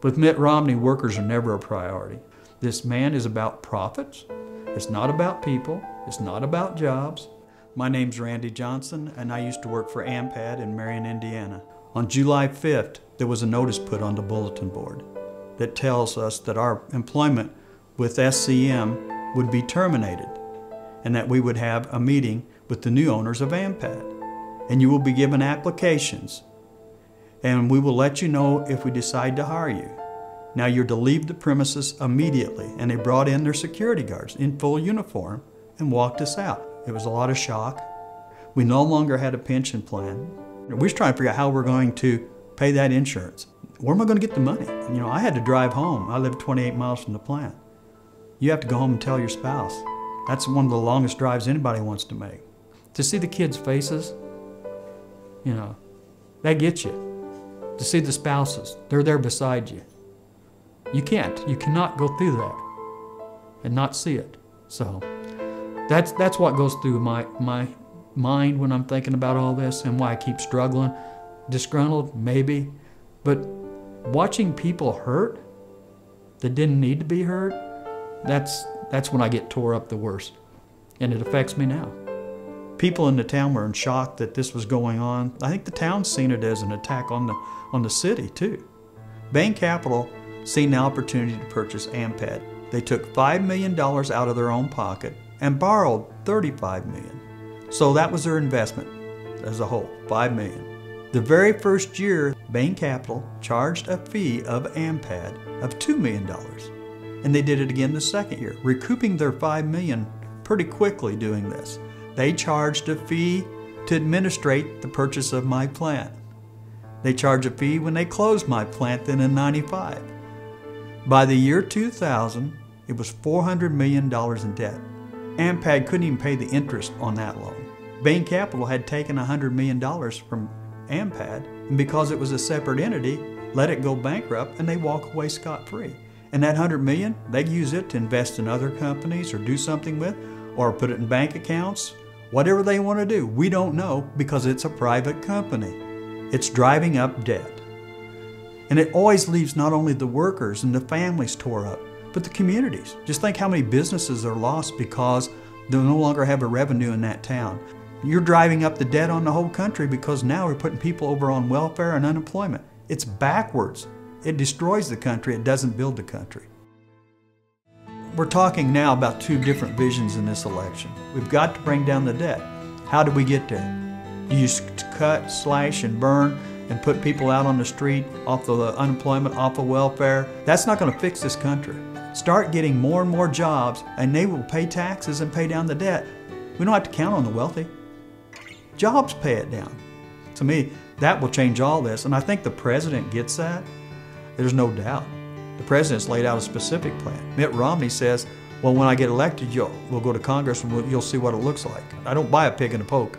With Mitt Romney, workers are never a priority. This man is about profits. It's not about people. It's not about jobs. My name's Randy Johnson, and I used to work for AMPAD in Marion, Indiana. On July 5th, there was a notice put on the bulletin board that tells us that our employment with SCM would be terminated and that we would have a meeting with the new owners of AMPAD. And you will be given applications, and we will let you know if we decide to hire you. Now you're to leave the premises immediately. And they brought in their security guards in full uniform and walked us out. It was a lot of shock. We no longer had a pension plan. We were trying to figure out how we're going to pay that insurance. Where am I going to get the money? You know, I had to drive home. I lived 28 miles from the plant. You have to go home and tell your spouse. That's one of the longest drives anybody wants to make. To see the kids' faces, you know, that gets you. To see the spouses, they're there beside you. You cannot go through that and not see it. So that's what goes through my mind when I'm thinking about all this and why I keep struggling. Disgruntled, maybe, but watching people hurt that didn't need to be hurt, that's when I get tore up the worst. And it affects me now. People in the town were in shock that this was going on. I think the town's seen it as an attack on the city too. Bain Capital seen the opportunity to purchase AMPAD. They took $5 million out of their own pocket and borrowed $35 million. So that was their investment as a whole, $5 million. The very first year, Bain Capital charged a fee of AMPAD of $2 million. And they did it again the second year, recouping their $5 million pretty quickly doing this. They charged a fee to administrate the purchase of my plant. They charged a fee when they closed my plant then in '95. By the year 2000, it was $400 million in debt. AMPAD couldn't even pay the interest on that loan. Bain Capital had taken $100 million from AMPAD, and because it was a separate entity, let it go bankrupt and they walk away scot-free. And that $100 million, they use it to invest in other companies or do something with, or put it in bank accounts, whatever they want to do. We don't know because it's a private company. It's driving up debt. And it always leaves not only the workers and the families tore up, but the communities. Just think how many businesses are lost because they'll no longer have a revenue in that town. You're driving up the debt on the whole country because now we're putting people over on welfare and unemployment. It's backwards. It destroys the country, it doesn't build the country. We're talking now about two different visions in this election. We've got to bring down the debt. How do we get there? You just cut, slash, and burn and put people out on the street, off the unemployment, off of welfare. That's not going to fix this country. Start getting more and more jobs and they will pay taxes and pay down the debt. We don't have to count on the wealthy. Jobs pay it down. To me, that will change all this, and I think the president gets that. There's no doubt. The president's laid out a specific plan. Mitt Romney says, well, when I get elected, we'll go to Congress and you'll see what it looks like. I don't buy a pig in a poke.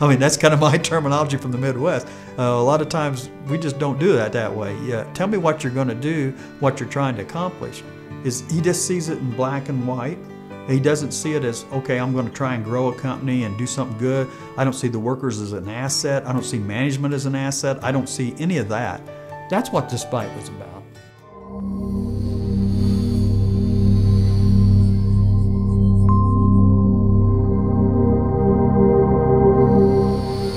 I mean, that's kind of my terminology from the Midwest. A lot of times, we just don't do that way. Yeah, tell me what you're going to do, what you're trying to accomplish. He just sees it in black and white. He doesn't see it as, okay, I'm going to try and grow a company and do something good. I don't see the workers as an asset. I don't see management as an asset. I don't see any of that. That's what this fight was about.